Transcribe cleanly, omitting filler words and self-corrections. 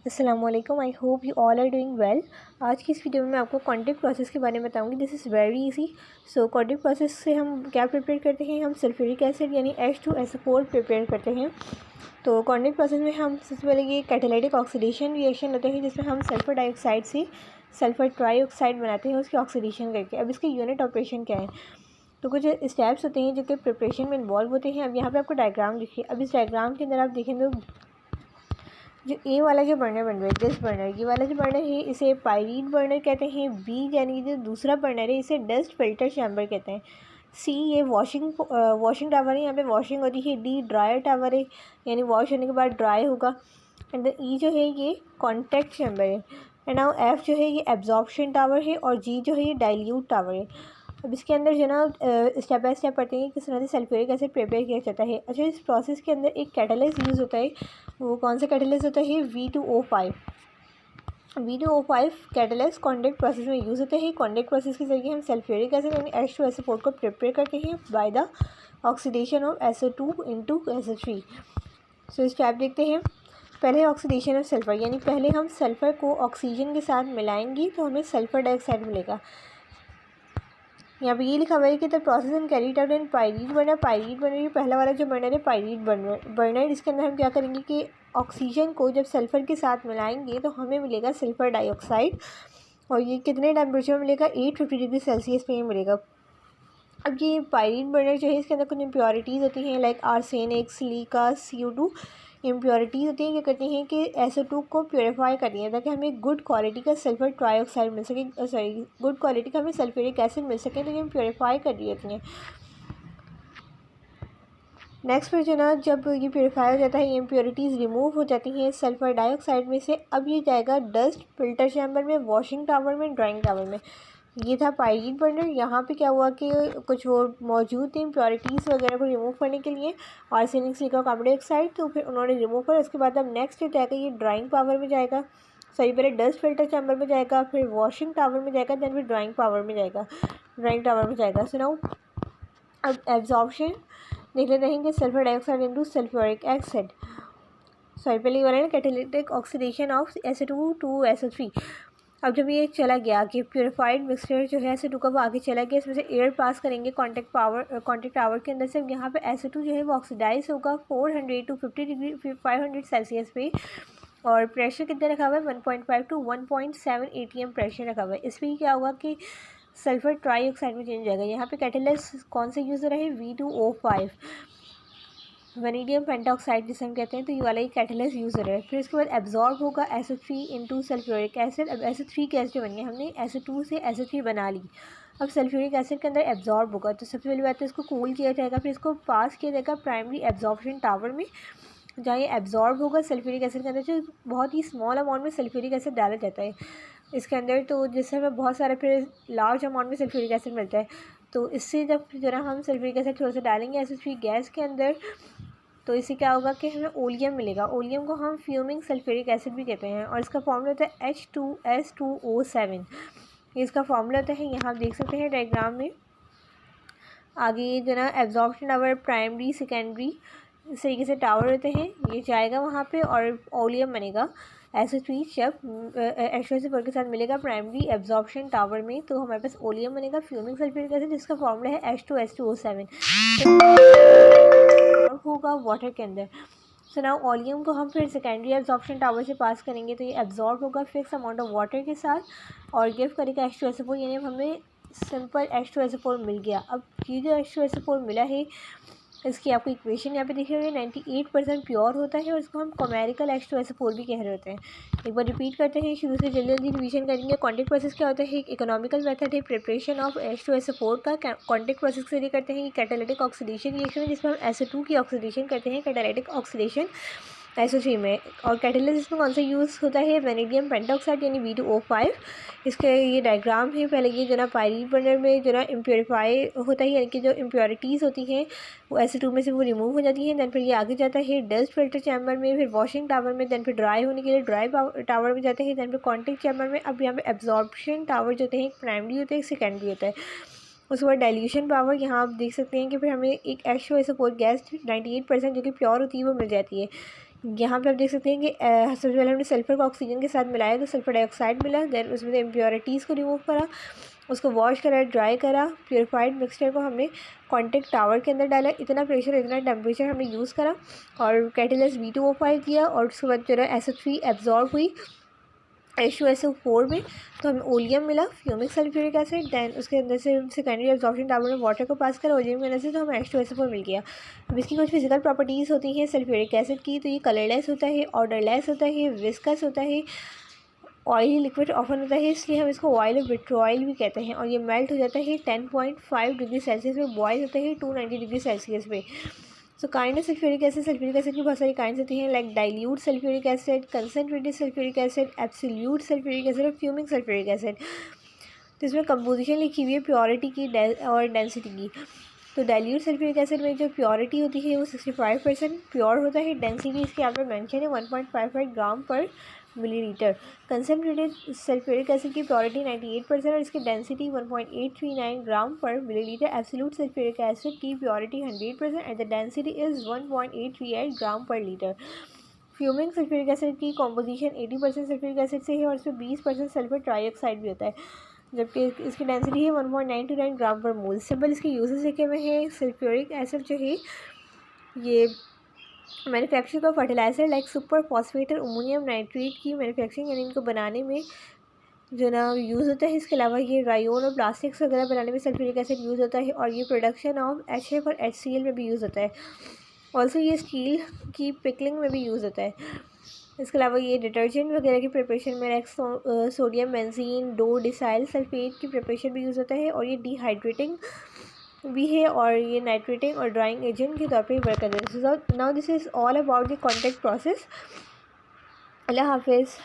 अस्सलाम वालेकुम। I hope you all are doing well. आज की इस वीडियो में मैं आपको कॉन्टैक्ट प्रोसेस के बारे में बताऊंगी। This is very easy. So contact process से हम क्या प्रिपेयर करते हैं, हम सल्फ्यूरिक एसिड यानी H2SO4 प्रिपेयर करते हैं। तो कॉन्टैक्ट प्रोसेस में हम सबसे पहले ये कैटालिटिक ऑक्सीडेशन रिएक्शन होता है, जिसमें हम सल्फर डाइऑक्साइड से सल्फर ट्राईऑक्साइड बनाते हैं उसकी ऑक्सीडेशन करके। अब इसके यूनिट ऑपरेशन क्या है, तो कुछ स्टेप्स होते हैं जो कि प्रिपरेशन में इन्वॉल्व होते हैं। अब यहाँ पे आपको डायग्राम दिखिए। अब इस डायग्राम के अंदर आप देखें तो जो ए वाला जो बर्नर बन रहा है, दिस बर्नर, ये वाला जो बर्नर है इसे पायरीट बर्नर कहते हैं। बी यानी जो दूसरा बर्नर है इसे डस्ट फिल्टर चैम्बर कहते हैं। सी ये वॉशिंग टावर है, यहाँ पे वॉशिंग होती है। डी ड्रायर टावर है, यानी वॉश होने के बाद ड्राई होगा। एंड ई जो है ये कॉन्टैक्ट चैम्बर है। एंड नाउ एफ जो है ये एब्जॉर्प्शन टावर है और जी जो है ये डाइल्यूट टावर है। अब इसके अंदर जो ना स्टेप बाय स्टेप पढ़ते हैं किस तरह से सल्फ्यूरिक एसिड प्रिपेयर किया जाता है। अच्छा, इस प्रोसेस के अंदर एक कैटलिस्ट यूज़ होता है। वो कौन सा कैटलिस्ट होता है? V2O5। V2O5 catalyst contact process में यूज़ होता है। कॉन्टैक्ट प्रोसेस के जरिए हम सल्फ्यूरिक एसिड यानी H2SO4 को प्रिपेयर करते हैं by the oxidation of SO2 into SO3। So step देखते हैं। पहले ऑक्सीडेशन ऑफ सल्फ़र, यानी पहले हम सल्फ़र को ऑक्सीजन के साथ मिलाएंगे तो हमें सल्फ़र डाइऑक्साइड मिलेगा। यहाँ पे ये लिखा हुआ है कि the process and carried out in pyrite burner. Pyrite burner ये पहला वाला जो बर्नर है पायरीट बर्नर इसके अंदर हम क्या करेंगे कि ऑक्सीजन को जब सल्फ़र के साथ मिलाएंगे तो हमें मिलेगा सल्फ़र डाइऑक्साइड। और ये कितने टेम्परेचर में मिलेगा? 850 डिग्री सेल्सियस पे मिलेगा। अब ये पायरीट बर्नर जो है इसके अंदर कुछ इम्प्योरिटीज़ होती हैं, like arsenic, silica, CO2 impurities होती हैं। क्या करती हैं कि SO2 को प्योरीफाई करती हैं ताकि हमें गुड क्वालिटी का सल्फर ट्राईऑक्साइड मिल सके, गुड क्वालिटी का हमें सल्फ्यूरिक एसिड मिल सके, तो ये प्योरीफाई कर रही होती हैं। नेक्स्ट फिर जो ना जब ये प्योरीफाई हो जाता है, ये इम्प्योरिटीज़ रिमूव हो जाती हैं सल्फ़र डाइऑक्साइड में से। अब ये जाएगा डस्ट फिल्टर चैम्बर में, वॉशिंग टावर में, ड्राइंग टावर में। ये था पायरीट बर्नर। यहाँ पे क्या हुआ कि कुछ वो मौजूद थे इम्प्योरिटीज़ वगैरह को रिमूव करने के लिए, आर्सेनिक, सिलिका, कार्बन डाइऑक्साइड, तो फिर उन्होंने रिमूव करा। उसके बाद अब नेक्स्ट जाएगा ये ड्राइंग पावर में जाएगा, सॉरी पहले डस्ट फिल्टर चैम्बर में जाएगा, फिर वॉशिंग टावर में जाएगा, देन फिर ड्राइंग टावर में जाएगा। सो नाउ अब एब्जॉर्प्शन देख लेते हैं कि sulphur dioxide into sulphuric acid, sorry पहले वाला ना catalytic oxidation of SO2 to SO3। अब जब ये चला गया कि प्योरीफाइड मिक्सचर जो है SO2 का वो आगे चला गया, इसमें से एयर पास करेंगे कॉन्टैक्ट टावर के अंदर से। यहाँ पे SO2 जो है वो ऑक्सीडाइज होगा 400 to 50 डिग्री 500 सेल्सियस पे। और प्रेशर कितना रखा हुआ है? 1.5 to 1.7 ATM प्रेशर रखा हुआ है। इस पर क्या होगा कि सल्फर ट्राईऑक्साइड में चेंज जाएगा। यहाँ पे कैटलिस्ट कौन सा यूज़ हो रहा है? V2O5 वनीडियम पेंटाऑक्साइड जिसे हम कहते हैं, तो ये वाला ही कैटलिस्ट यूज़ हो रहा है। फिर इसके बाद एब्जॉर्ब होगा SO3 इंटू सल्फ्यूरिक एसिड। अब SO3 गैस जो बन गई, हमने SO2 से SO3 बना ली। अब सल्फ्यूरिक एसिड के अंदर एब्जॉर्ब होगा, तो सबसे पहली बात है इसको कूल किया जाएगा, फिर इसको पास किया जाएगा प्राइमरी एब्जॉर्प्शन टावर में, जहाँ ये एब्जॉर्ब होगा सल्फ्यूरिक एसिड के अंदर। जो बहुत ही स्मॉल अमाउंट में सल्फ्यूरिक एसिड डाला जाता है इसके अंदर, तो जिससे हमें बहुत सारा फिर लार्ज अमाउंट में सल्फ्यूरिक एसिड मिलता है। तो इससे जब जो ना हम सल्फ्यूरिक एसिड थोड़ा सा डालेंगे SO3 गैस के अंदर, तो इससे क्या होगा कि हमें ओलियम मिलेगा। ओलियम को हम फ्यूमिंग सल्फ्यूरिक एसिड भी कहते हैं और इसका फॉर्मूला होता है H2S2O7। ये इसका फॉर्मूला होता है, यहाँ आप देख सकते हैं डायग्राम में। आगे जो ना एब्जॉर्प्शन टावर, प्राइमरी, सेकेंडरी, इस तरीके से टावर होते हैं। ये जाएगा वहाँ पे और ओलियम बनेगा SO3 जब H2SO4 के साथ मिलेगा प्राइमरी एब्जॉर्प्शन टावर में, तो हमारे पास ओलियम बनेगा फ्यूमिंग सल्फ्यूरिक एसिड, जिसका फॉर्मूला है H2S2O7 होगा वाटर के अंदर। सो नाउ ओलियम को हम फिर सेकेंडरी एब्जॉर्प्शन टावर से पास करेंगे, तो ये एब्जॉर्ब होगा फिक्स अमाउंट ऑफ वाटर के साथ और गिव करेगा H2SO4, यानी हमें सिंपल H2SO4 मिल गया। अब ये जो H2SO4 मिला है इसकी आपको इक्वेशन यहाँ पे दिखे हुए 98% प्योर होता है और इसको हम कोमेरिकल H2SO4 भी कह रहे होते हैं। एक बार रिपीट करते हैं, शुरू से जल्दी जल्दी रिवीजन करेंगे। कॉन्टैक्ट प्रोसेस क्या होता है? एक इकोनॉमिकल मेथड है प्रिपरेशन ऑफ H2SO4 का। कॉन्टैक्ट प्रोसेस के जरिए करते हैं ये कैटालिटिक ऑक्सीडेशन रिएक्शन है, जिसमें हम SO2 की ऑक्सीडेशन करते हैं कैटालिटिक ऑक्सीडेशन SO3 में। और कैटलिस्ट इसमें कौन सा यूज़ होता है? वैनेडियम पेंटाऑक्साइड यानी V2O5। इसके ये डायग्राम है। पहले ये जो ना पायरीट बर्नर में जो ना इम्प्योरीफाई होता है, यानी कि जो इम्प्योरिटीज़ होती हैं वो SO2 में से वो रिमूव हो जाती हैं। दैन फिर ये आगे जाता है डस्ट फिल्टर चैम्बर में, फिर वॉशिंग टावर में, दैन फिर ड्राई होने के लिए ड्राई टावर में जाते हैं, दैन फिर कॉन्टैक्ट चैम्बर में। अब यहाँ पे एब्जॉर्प्शन टावर जो होते हैं, एक प्राइमरी होता है, एक सेकेंडरी होता है। उसके बाद डाइल्यूशन पावर, यहाँ आप देख सकते हैं कि फिर हमें एक H2SO4 गैस 98% जो कि प्योर होती है वो मिल जाती है। यहाँ पे आप देख सकते हैं कि सबसे पहले हमने सल्फ़र को ऑक्सीजन के साथ मिलाया तो सल्फ़र डाइऑक्साइड मिला। देन उसमें से इम्प्योरिटीज़ को रिमूव करा, उसको वॉश करा, ड्राई करा। प्योरीफाइड मिक्सचर को हमने कॉन्टेक्ट टावर के अंदर डाला। इतना प्रेशर, इतना टेम्परेचर हमने यूज़ करा और कैटेलिस्ट V2O5 किया और उसके बाद जो है SO3 एब्जॉर्ब हुई H2SO4 में, तो हमें ओलियम मिला, फ्यूमिक सल्फ्यूरिक एसिड। दैन उसके अंदर से सेकेंडरी एब्जॉर्प्शन टावर में वाटर को पास करा ओलियम के अंदर से, तो हमें H2SO4 मिल गया। अब इसकी कुछ फिजिकल प्रॉपर्टीज़ होती हैं सल्फ्यूरिक एसिड की, तो ये कलरलेस होता है, ऑर्डरलेस होता है, विस्कस होता है, ऑयली लिक्विड ऑफन होता है, इसलिए हम इसको ऑयल ऑफ विट्रॉयल भी कहते हैं। और ये मेल्ट हो जाता है 10.5 डिग्री सेल्सियस में, बॉयल होता है 290 डिग्री सेल्सियस पे। So kind of sulphuric acid की बहुत सारी काइंड्स होती हैं, like dilute sulphuric acid, concentrated sulphuric acid, absolute sulphuric acid और फ्यूमिंग सल्फ्यूरिक एसिड। तो इसमें कंपोजिशन लिखी हुई है प्योरिटी की और डेंसिटी की। तो डाइल्यूट सल्फ्यूरिक एसिड में जो प्योरिटी होती है वो 65% प्योर होता है। डेंसिटी इसके यहाँ पर मेंशन है 1.55 ग्राम पर मिलीलीटर। कंसनट्रेटेड सल्फ्यूरिक एसिड की प्योरिटी 98% और इसकी डेंसिटी 1.839 ग्राम पर मिलीलीटर। एब्सोल्यूट सल्फ्यूरिक एसिड की purity 100% and the density is 1.838 ग्राम पर लीटर। फ्यूमिंग सल्फ्यूरिक एसिड की कॉम्पोजिशन 80% सल्फ्यूरिक एसिड से है और इसमें 20% सल्फर ट्राईऑक्साइड भी होता है, जबकि इसकी डेंसिटी है 1.929 ग्राम पर मोल। सिंपल इसके यूजेस लिखे हुए हैं। सल्फ्यूरिक एसिड जो है ये manufacturing of fertiliser like super phosphate और अमोनियम नाइट्रेट की मैन्युफैक्चरिंग यानी इनको बनाने में जो ना यूज़ होता है। इसके अलावा ये रायोन और प्लास्टिक्स वगैरह बनाने में सल्फ्यूरिक एसिड यूज़ होता है और ये प्रोडक्शन ऑफ HF और HCl में भी यूज़ होता है। ऑल्सो ये स्टील की पिकलिंग में भी यूज़ होता है। इसके अलावा ये डिटर्जेंट वगैरह की प्रिपरेशन में sodium benzene dodecyl sulphate की प्रिपरेशन भी यूज़ होता है और ये डिहाइड्रेटिंग भी है और ये नाइट्रेटिंग और ड्राइंग एजेंट के तौर पे वर्क करता है। Now this is all about the contact process. अल्लाह हाफिज़।